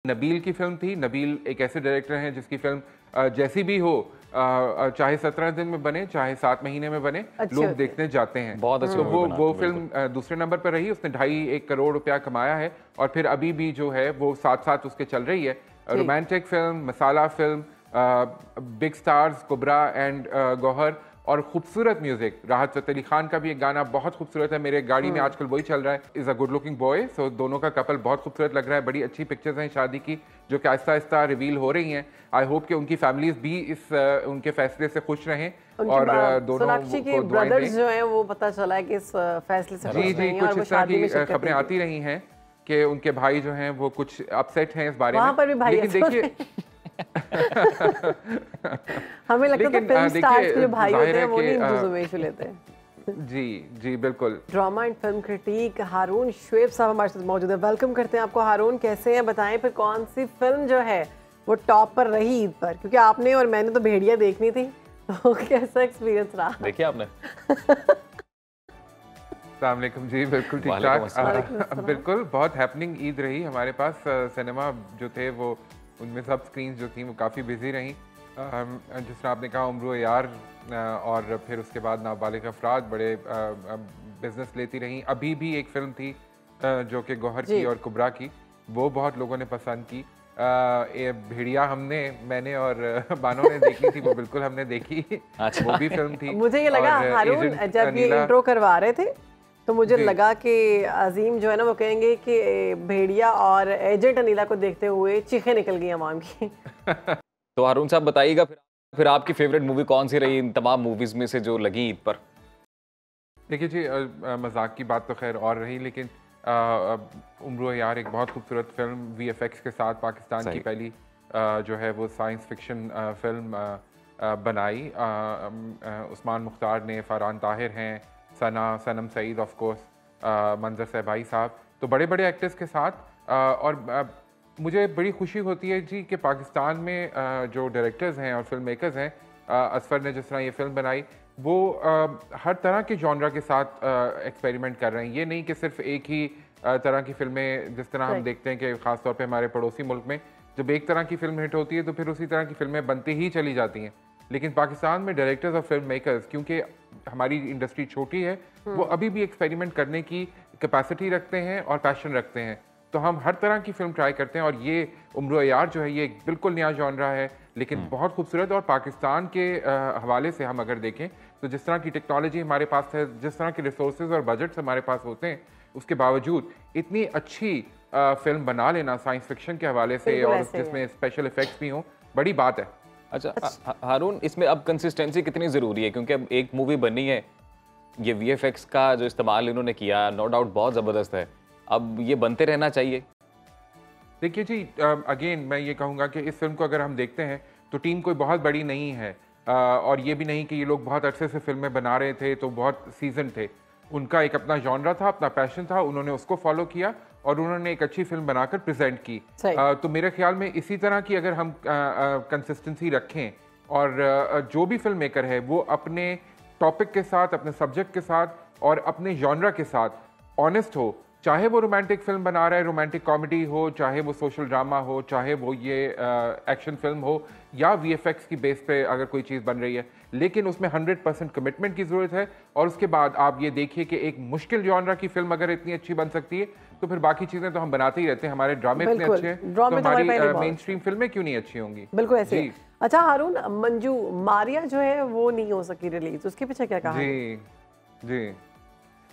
नबील की फिल्म थी। नबील एक ऐसे डायरेक्टर हैं जिसकी फिल्म जैसी भी हो, चाहे 17 दिन में बने चाहे 7 महीने में बने, लोग देखने जाते हैं। बहुत अच्छी तो वो फिल्म फिल्म दूसरे नंबर पर रही, उसने 2.5-1 करोड़ रुपया कमाया है और फिर अभी भी जो है वो साथ साथ उसके चल रही है। Romantic film, masala film, big stars Kubra and Gauahar और खूबसूरत म्यूजिक। राहत फ़तेह अली खान का भी एक गाना बहुत खूबसूरत है, मेरे गाड़ी में आजकल वही चल रहा है, is a good looking boy. So दोनों का कपल बहुत खूबसूरत लग रहा है। बड़ी अच्छी पिक्चर्स हैं शादी की जो कि आहिस्ता आहिस्ता रिवील हो रही हैं। आई होप कि उनकी फैमिलीज भी इस उनके फैसले से खुश रहें और दोनों को दुआएं दें। जो है वो पता चला है कि इस फैसले से जी जी, कुछ इस तरह की खबरें आती रही हैं कि उनके भाई जो हैं वो कुछ अपसेट हैं इस बारे में। लेकिन देखिए हमें लगता है फिल्म स्टार्स के जो भाई होते हैं वो नहीं इंतज़ामिया लेते हैं। जी जी बिल्कुल। ड्रामा एंड फिल्म क्रिटिक हारून शुएब साहब हमारे साथ मौजूद है। वेलकम करते हैं आपको हारून, कैसे हैं बताएं फिर कौन सी फिल्म जो है वो टॉप पर रही ईद पर, क्योंकि आपने और मैंने तो भेड़िया देखनी थी, तो कैसा एक्सपीरियंस रहा? देखिए आपने अस्सलाम वालेकुम जी, बिल्कुल ठीक ठाक, बिल्कुल बहुत हैपनिंग ईद रही हमारे पास। सिनेमा जो थे वो उनमें सब स्क्रीन जो थी वो काफ़ी बिजी रहीं। जिस तरह आपने कहा उम्र यार और फिर उसके बाद नाबालिग अफराद बड़े बिजनेस लेती रहीं। अभी भी एक फिल्म थी जो कि गौहर की और कुबरा की, वो बहुत लोगों ने पसंद की। भेड़िया मैंने और बानो ने देखी थी, वो बिल्कुल हमने देखी। वो भी फिल्म थी। मुझे ये लगा हारून जब ये इंट्रो करवा रहे थे तो मुझे लगा कि अजीम जो है ना वो कहेंगे कि भेड़िया और एजेंट अनीला को देखते हुए चीखें निकल गई अवाम की। तो हारून साहब बताइएगा फिर आपकी फेवरेट मूवी कौन सी रही इन तमाम मूवीज में से जो लगी ईद पर? देखिए जी, मजाक की बात तो खैर और रही, लेकिन उम्र यार एक बहुत खूबसूरत फिल्म VFX के साथ पाकिस्तान की पहली जो है वो साइंस फिक्शन फिल्म बनाई। उस्मान मुख्तार ने, फरहान ताहिर हैं, सनम सईद ऑफ कोर्स, मंजर सहबाई साहब, तो बड़े बड़े एक्टर्स के साथ। और मुझे बड़ी खुशी होती है जी कि पाकिस्तान में जो डायरेक्टर्स हैं और फिल्म मेकर्स हैं, असफर ने जिस तरह ये फिल्म बनाई, वो हर तरह के जॉनरा के साथ एक्सपेरिमेंट कर रहे हैं। ये नहीं कि सिर्फ एक ही तरह की फिल्में, जिस तरह हम देखते हैं कि ख़ास तौर पे हमारे पड़ोसी मुल्क में जब एक तरह की फिल्म हिट होती है तो फिर उसी तरह की फिल्में बनती ही चली जाती हैं। लेकिन पाकिस्तान में डायरेक्टर्स और फिल्म मेकर्स, क्योंकि हमारी इंडस्ट्री छोटी है, वो अभी भी एक्सपेरिमेंट करने की कैपेसिटी रखते हैं और पैशन रखते हैं। तो हम हर तरह की फिल्म ट्राई करते हैं और ये उम्र यार जो है ये एक बिल्कुल नया जॉनरा है, लेकिन बहुत खूबसूरत। और पाकिस्तान के हवाले से हम अगर देखें तो जिस तरह की टेक्नोलॉजी हमारे पास है, जिस तरह के रिसोर्सेज और बजट्स हमारे पास होते हैं, उसके बावजूद इतनी अच्छी फिल्म बना लेना साइंस फिक्शन के हवाले से और जिसमें स्पेशल इफेक्ट्स भी हों, बड़ी बात है। अच्छा हारून, इसमें अब कंसिस्टेंसी कितनी ज़रूरी है? क्योंकि अब एक मूवी बनी है, ये VFX का जो इस्तेमाल इन्होंने किया नो डाउट बहुत ज़बरदस्त है, अब ये बनते रहना चाहिए। देखिए जी, अगेन मैं ये कहूँगा कि इस फिल्म को अगर हम देखते हैं तो टीम कोई बहुत बड़ी नहीं है, और ये भी नहीं कि ये लोग बहुत अरसे से फिल्में बना रहे थे तो बहुत सीजन थे। उनका एक अपना जॉनरा था, अपना पैशन था, उन्होंने उसको फॉलो किया और उन्होंने एक अच्छी फिल्म बनाकर प्रेजेंट की। तो मेरे ख्याल में इसी तरह की अगर हम कंसिस्टेंसी रखें और जो भी फिल्म मेकर है वो अपने टॉपिक के साथ, अपने सब्जेक्ट के साथ और अपने जॉनरा के साथ ऑनेस्ट हो, चाहे वो रोमांटिक फिल्म बना रहा है, रोमांटिक कॉमेडी हो, चाहे वो सोशल ड्रामा हो, चाहे वो ये एक्शन फिल्म हो या VFX की बेस पे अगर कोई चीज़ बन रही है, लेकिन उसमें 100% कमिटमेंट की ज़रूरत है। और उसके बाद आप ये देखिए कि एक मुश्किल जॉनरा की फिल्म अगर इतनी अच्छी बन सकती है तो फिर बाकी चीज़ें तो हम बनाते ही रहते हैं। हमारे ड्रामे इतने अच्छे हैं तो हमारी मेन स्ट्रीम फिल्में क्यों नहीं अच्छी होंगी? बिल्कुल ऐसे। अच्छा हारून, मंजू मारिया जो है वो नहीं हो सकी रिलीज, उसके पीछे क्या कहा? जी जी,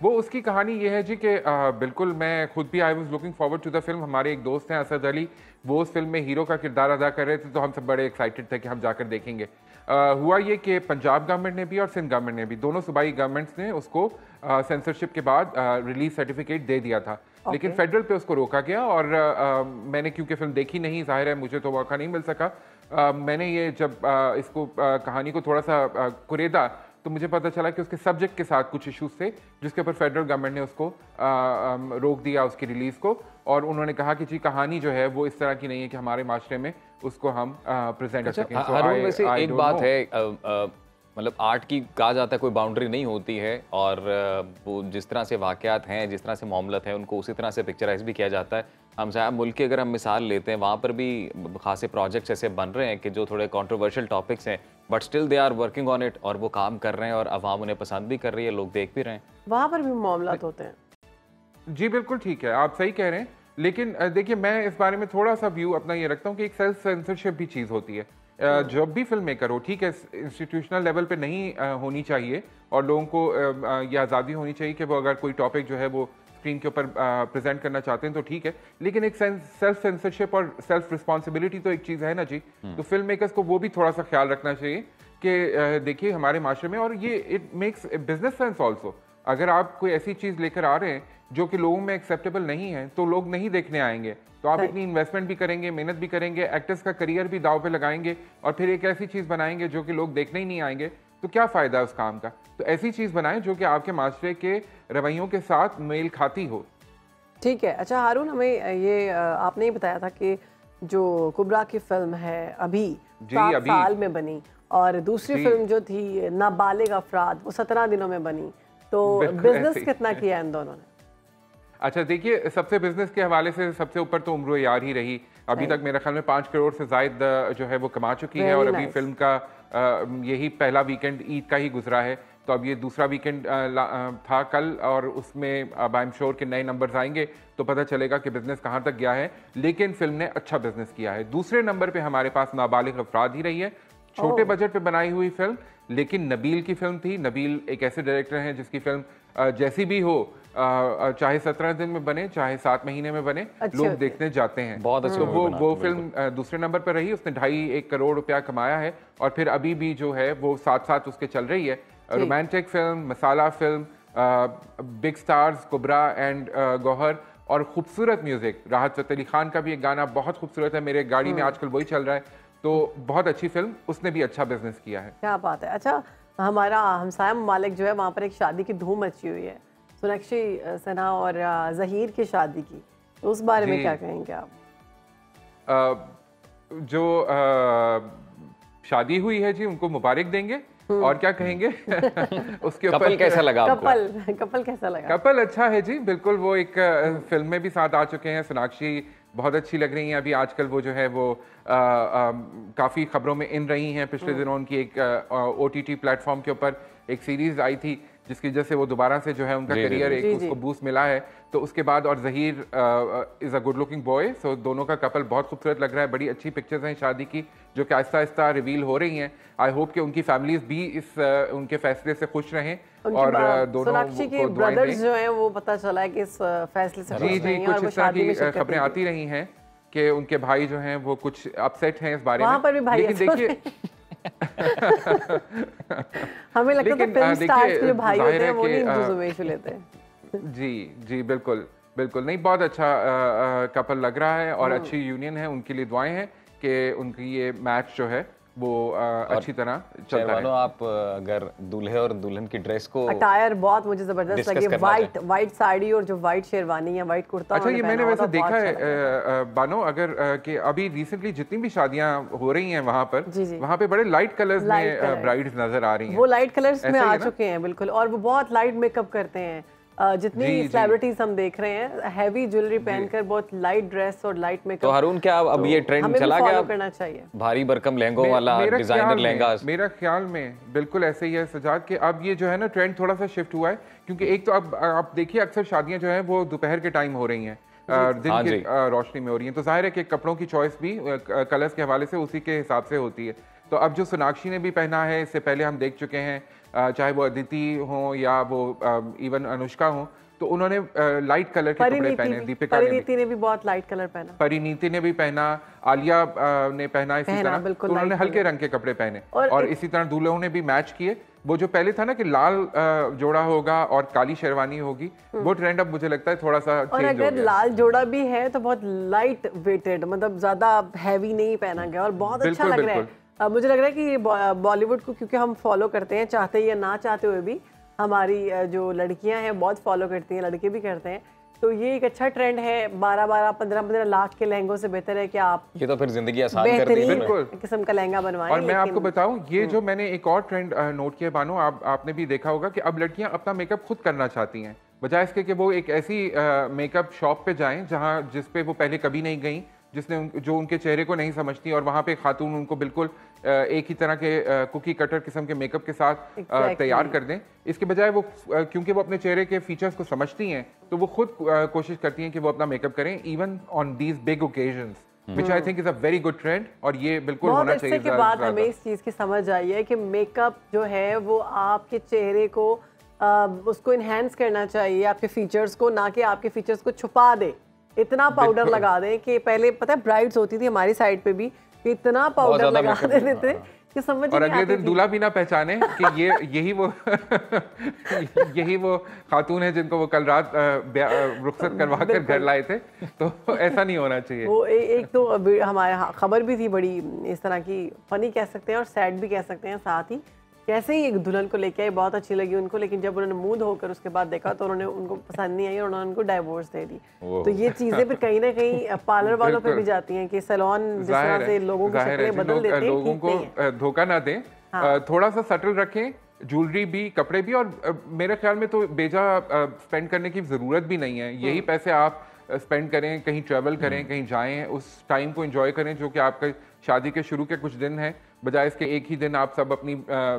वो उसकी कहानी ये है जी कि बिल्कुल मैं खुद भी I was looking forward to the film. हमारे एक दोस्त हैं असद अली, वो उस फिल्म में हीरो का किरदार अदा कर रहे थे, तो हम सब बड़े एक्साइटेड थे कि हम जाकर देखेंगे। हुआ ये कि पंजाब गवर्नमेंट ने भी और सिंध गवर्नमेंट ने भी, दोनों सूबाई गवर्नमेंट्स ने उसको सेंसरशिप के बाद रिलीज सर्टिफिकेट दे दिया था, लेकिन फेडरल पे उसको रोका गया। और मैंने क्योंकि फिल्म देखी नहीं, जाहिर है मुझे तो मौका नहीं मिल सका। मैंने ये जब इसको कहानी को थोड़ा सा कुरेदा तो मुझे पता चला कि उसके सब्जेक्ट के साथ कुछ इश्यूज थे, जिसके ऊपर फेडरल गवर्नमेंट ने उसको रोक दिया उसकी रिलीज़ को। और उन्होंने कहा कि जी कहानी जो है वो इस तरह की नहीं है कि हमारे माशरे में उसको हम प्रेजेंट कर सकें। हारून, वैसे एक बात है, मतलब आर्ट की कहा जाता है कोई बाउंड्री नहीं होती है, और वो जिस तरह से वाक़यात हैं, जिस तरह से मामलत हैं, उनको उसी तरह से पिक्चराइज भी किया जाता है। हम शायद मुल्क की अगर हम मिसाल लेते हैं, वहाँ पर भी खासे प्रोजेक्ट्स ऐसे बन रहे हैं कि जो थोड़े कंट्रोवर्शियल टॉपिक्स हैं, but still they are working on it, और वो काम कर रहे हैं और अवाम उन्हें पसंद भी कर रही है, लोग देख भी रहे हैं। वहाँ पर भी मामलात होते हैं। जी बिल्कुल ठीक है, आप सही कह रहे हैं, लेकिन देखिए मैं इस बारे में थोड़ा सा व्यू अपना ये रखता हूँ कि एक सेल्फ सेंसरशिप भी चीज़ होती है। जब भी फिल्म मेकर हो, ठीक है, इंस्टीट्यूशनल लेवल पे नहीं होनी चाहिए, और लोगों को ये आज़ादी होनी चाहिए कि वो अगर कोई टॉपिक जो है वो स्क्रीन के ऊपर प्रेजेंट करना चाहते हैं तो ठीक है, लेकिन एक सेल्फ सेंसरशिप और सेल्फ रिस्पॉन्सिबिलिटी तो एक चीज़ है ना जी। तो फिल्म मेकर्स को वो भी थोड़ा सा ख्याल रखना चाहिए कि देखिए हमारे माशरे में, और ये it makes business sense also, अगर आप कोई ऐसी चीज़ लेकर आ रहे हैं जो कि लोगों में एक्सेप्टेबल नहीं है तो लोग नहीं देखने आएंगे, तो आप इतनी इन्वेस्टमेंट भी करेंगे, मेहनत भी करेंगे, एक्टर्स का करियर भी दाव पे लगाएंगे, और फिर एक ऐसी चीज़ बनाएंगे जो कि लोग देखने ही नहीं आएंगे, तो क्या फ़ायदा है उस काम का। तो ऐसी चीज़ बनाएं जो कि आपके माशरे के रवैयों के साथ मेल खाती हो। ठीक है। अच्छा हारून, हमें ये आपने ही बताया था कि जो कुबरा की फिल्म है अभी 7 साल में बनी, और दूसरी फिल्म जो थी नाबालिग अफराद वो 17 दिनों में बनी, तो बिजनेस कितना किया इन दोनों ने? अच्छा देखिए, सबसे बिजनेस के हवाले से सबसे ऊपर तो उम्र यार ही रही, अभी तक मेरे ख्याल में 5 करोड़ से जायद जो है वो कमा चुकी है, और अभी फिल्म का यही पहला वीकेंड ईद का ही गुजरा है, तो अब ये दूसरा वीकेंड था कल, और उसमें अब आई एम श्योर कि नए नंबर्स आएंगे तो पता चलेगा कि बिजनेस कहाँ तक गया है, लेकिन फिल्म ने अच्छा बिजनेस किया है। दूसरे नंबर पे हमारे पास नाबालिग अफराद ही रही है, छोटे बजट पे बनाई हुई फिल्म, लेकिन नबील की फिल्म थी। नबील एक ऐसे डायरेक्टर हैं जिसकी फिल्म जैसी भी हो, चाहे 17 दिन में बने चाहे 7 महीने में बने, लोग देखने जाते हैं। बहुत अच्छी तो वो फिल्म दूसरे नंबर पर रही, उसने 2.5-1 करोड़ रुपया कमाया है, और फिर अभी भी जो है वो साथ साथ उसके चल रही है। Romantic film, masala film, big stars Kubra and Gauahar, और खूबसूरत म्यूजिक। राहत फ़तेह अली खान का भी एक गाना बहुत खूबसूरत है, मेरे गाड़ी में आजकल वही चल रहा है, तो बहुत अच्छी फिल्म, उसने भी अच्छा बिजनेस किया है। क्या बात है। अच्छा, हमारा हमसाया ममालिक जो है वहाँ पर एक शादी की धूम मची हुई है, सोनाक्षी सिन्हा और ज़हीर की शादी की, तो उस बारे में क्या कहेंगे आप? जो शादी हुई है जी, उनको मुबारक देंगे, और क्या कहेंगे उसके ऊपर। कपल कैसा लगा आपको? कपल कैसा लगा? कपल अच्छा है जी, बिल्कुल। वो एक फिल्म में भी साथ आ चुके हैं, सोनाक्षी बहुत अच्छी लग रही हैं अभी आजकल, वो जो है वो काफ़ी खबरों में इन रही हैं। पिछले दिनों उनकी एक OTT प्लेटफॉर्म के ऊपर एक सीरीज़ आई थी जिसकी वजह से वो दोबारा से जो है उनका करियर एक उसको बूस्ट मिला है, तो उसके बाद। और Zaheer is a good looking boy, so दोनों का कपल बहुत खूबसूरत लग रहा है। बड़ी अच्छी पिक्चर्स हैं शादी की जो कि आहिस्ता आहिस्ता रिवील हो रही हैं। आई होप कि उनकी फैमिलीज भी इस उनके फैसले से खुश रहें, और दोनों सोनाक्षी के ब्रदर्स जो हैं वो पता चला है कि इस फैसले से खुश नहीं हैं, और वो शादी में शिरकत खबरें आती रही हैं कि उनके भाई जो हैं वो कुछ अपसेट हैं इस बारे में। वहाँ पर भी भाई, लेकिन देखिए हमें लगता है फिल्म स्टार्स के जो भाई होते हैं वो नहीं इंतज़ाम लेते हैं। जी बिल्कुल बिल्कुल, नहीं बहुत अच्छा कपल लग रहा है, और अच्छी यूनियन है। उनके लिए दुआएं हैं कि उनकी ये मैच जो है वो अच्छी तरह चलता है। आप अगर दूल्हे और दुल्हन की ड्रेस को, अटायर बहुत मुझे जबरदस्त लगी, वाइट साड़ी और जो वाइट शेरवानी है, वाइट कुर्ता। अच्छा, ये मैंने वैसे देखा है बानो, अगर कि अभी रिसेंटली जितनी भी शादियां हो रही हैं वहाँ पर, वहाँ पे बड़े लाइट कलर्स में ब्राइड्स नजर आ रही हैं। वो लाइट कलर्स में आ चुके हैं बिल्कुल, और वो बहुत लाइट मेकअप करते हैं। जितनी सेलिब्रिटीज हम देख रहे हैं हैवी ज्वेलरी पहनकर, बहुत लाइट ड्रेस और लाइट मेकअप। तो हारून, क्या अब ये ट्रेंड चला गया करना चाहिए भारी भरकम लहंगों वाला, डिजाइनर लहंगा? मेरा ख्याल में बिल्कुल ऐसे ही है सजाद, कि अब ये जो है ना ट्रेंड थोड़ा सा शिफ्ट हुआ है, क्योंकि एक तो अब आप देखिए अक्सर शादियां जो है वो दोपहर के टाइम हो रही हैं, दिन की रोशनी में हो रही हैं, तो जाहिर है कि कपड़ों की चॉइस भी कलर्स के हवाले से उसी के हिसाब से होती है। तो अब जो सोनाक्षी ने भी पहना है, इससे पहले हम देख चुके हैं, चाहे वो अदिति हो या वो इवन अनुष्का हो, तो उन्होंने लाइट कलर के कपड़े पहने। दीपिका ने भी बहुत लाइट कलर पहना, परिणीति ने भी पहना, आलिया ने पहना, इसी तरह तो उन्होंने हल्के रंग के कपड़े पहने, और इसी तरह दूल्हों ने भी मैच किए। वो जो पहले था ना कि लाल जोड़ा होगा और काली शेरवानी होगी, वो ट्रेंड अब मुझे लगता है थोड़ा सा चेंज हो गया। और अगर लाल जोड़ा भी है तो बहुत लाइट वेटेड, मतलब ज्यादा हैवी नहीं पहना गया, और बहुत अच्छा लग रहा है। मुझे लग रहा है कि बॉलीवुड को क्योंकि हम फॉलो करते हैं, चाहते या ना चाहते हुए भी, हमारी जो लड़कियां हैं बहुत फॉलो करती हैं, लड़के भी करते हैं, तो ये एक अच्छा ट्रेंड है। 12-12, 15-15 लाख के लहंगों से बेहतर है कि आप ये तो फिर जिंदगी आसान कर दी है। बेहतरीन किस्म का लहंगा बनवाएं। और मैं आपको बताऊं, ये जो मैंने एक और ट्रेंड नोट किया बानो, आपने भी देखा होगा कि अब लड़कियां अपना मेकअप खुद करना चाहती हैं, बजाय इसके कि वो एक ऐसी मेकअप शॉप पे जाएं जहां जिस पे वो पहले कभी नहीं गई, जो उनके चेहरे को नहीं समझती, और वहाँ पे खातून उनको बिल्कुल एक ही तरह के कुकी कटर किस्म के मेकअप के साथ तैयार कर दें। इसके बजाय वो क्योंकि वो अपने चेहरे के फीचर्स को समझती हैं, तो वो खुद कोशिश करती हैं कि वो अपना मेकअप करें, even on these big occasions, which I think is a very good trend, और ये बिल्कुल होना चाहिए। बहुत के बाद हमें इस चीज़ की समझ आई है कि मेकअप जो है वो आपके चेहरे को उसको इन्हेंस करना चाहिए, आपके फीचर्स को, ना कि आपके फीचर्स को छुपा दे। इतना पाउडर लगा दें कि पहले पता है ब्राइड्स होती थी हमारी साइड पे भी, इतना पाउडर लगा देते थे कि समझ और अगले दिन दूल्हा भी ना पहचाने कि यही वो खातून है जिनको वो कल रात रुखसत करवा कर घर लाए थे। तो ऐसा नहीं होना चाहिए। वो एक तो हमारे खबर भी थी बड़ी इस तरह की, फनी कह सकते हैं और सैड भी कह सकते हैं साथ ही। कैसे ही एक दुल्हन को लेके आई, बहुत अच्छी लगी उनको, लेकिन जब उन्होंने मुंह धोकर उसके बाद देखा तो उन्होंने उनको पसंद नहीं आई और उन्होंने उनको डाइवोर्स दे दी। तो ये चीजें फिर कहीं ना कहीं पार्लर वालों पे भी जाती हैं कि सैलून जिस तरह से लोगों की शक्लें बदल देते हैं, लोगों को धोखा ना दें। हाँ। थोड़ा सा सटल रखें, ज्वेलरी भी, कपड़े भी, और मेरे ख्याल में तो बेजा स्पेंड करने की जरूरत भी नहीं है। यही पैसे आप स्पेंड करें, कहीं ट्रैवल करें, कहीं जाएं, उस टाइम को एंजॉय करें जो कि आपका शादी के शुरू के कुछ दिन हैं, बजाय इसके एक ही दिन आप सब अपनी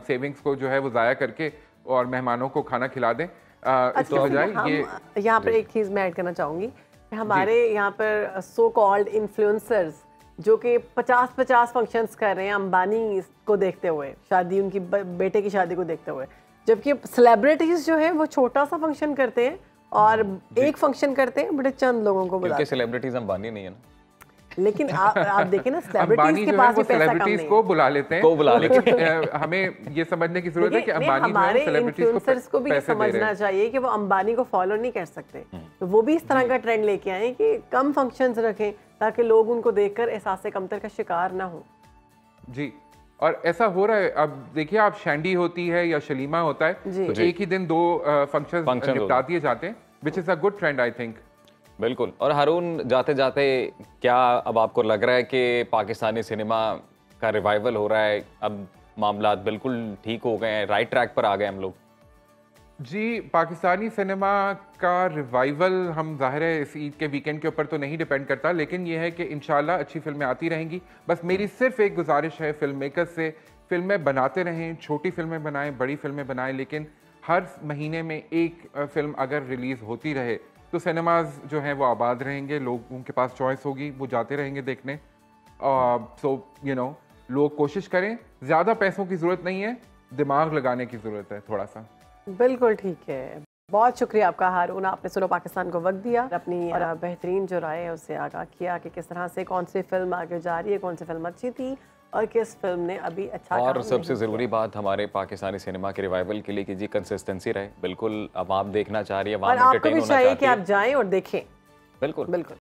सेविंग्स को जो है वो ज़ाया करके और मेहमानों को खाना खिला दें। इसके बजाय ये यहाँ पर एक चीज़ मैं ऐड करना चाहूँगी, हमारे यहाँ पर सो कॉल्ड इन्फ्लुएंसर्स जो कि 50-50 फंक्शंस कर रहे हैं अंबानी को देखते हुए, शादी उनकी बेटे की शादी को देखते हुए, जबकि सेलिब्रिटीज जो है वो छोटा सा फंक्शन करते हैं और एक फंक्शन करते हैं बड़े चंद लोगों को बुलाते हैं। सेलिब्रिटीज अंबानी नहीं है ना, लेकिन आप देखें ना सेलिब्रिटीज के पास भी पैसा कम नहीं है। को बुला लेते हैं, लेकिन हमें ये समझने की जरूरत है कि अंबानी हमारे इन्फ्लुएंसर्स को भी समझना चाहिए कि वो अंबानी को फॉलो नहीं कर सकते, तो वो भी इस तरह का ट्रेंड लेके आए कि कम फंक्शंस रखें ताकि लोग उनको देखकर एहसास कमतर का शिकार ना हो। जी, और ऐसा हो रहा है। अब देखिए, आप शैंडी होती है या शलीमा होता है, तो एक ही दिन 2 फंक्शंस निपटा दिए जाते हैं, which is a good trend I think. बिल्कुल। और हारून, जाते जाते क्या अब आपको लग रहा है कि पाकिस्तानी सिनेमा का रिवाइवल हो रहा है, अब मामला बिल्कुल ठीक हो गए हैं, राइट ट्रैक पर आ गए हम लोग? जी, पाकिस्तानी सिनेमा का रिवाइवल हम ज़ाहिर है इस ईद के वीकेंड के ऊपर तो नहीं डिपेंड करता, लेकिन यह है कि इंशाल्लाह अच्छी फिल्में आती रहेंगी। बस मेरी सिर्फ एक गुजारिश है फिल्म मेकर्स से, फिल्में बनाते रहें, छोटी फिल्में बनाएं, बड़ी फिल्में बनाएं, लेकिन हर महीने में एक फिल्म अगर रिलीज़ होती रहे तो सिनेमाज जो हैं वो आबाद रहेंगे, लोगों के पास चॉइस होगी, वो जाते रहेंगे देखने। सो लोग कोशिश करें, ज़्यादा पैसों की ज़रूरत नहीं है, दिमाग लगाने की ज़रूरत है थोड़ा सा। बिल्कुल ठीक है, बहुत शुक्रिया आपका हारून, आपने सुनो पाकिस्तान को वक्त दिया, अपनी बेहतरीन जो राय है उससे आगाह किया कि किस तरह से कौन सी फिल्म आगे जा रही है, कौन सी फिल्म अच्छी थी और किस फिल्म ने अभी अच्छा काम और सबसे ज़रूरी बात हमारे पाकिस्तानी सिनेमा के रिवाइवल के लिए कि जी कंसिस्टेंसी रहे। बिल्कुल, अब आप देखना चाह रही है, और आपको भी चाहिए कि आप जाएं और देखें। बिल्कुल बिल्कुल।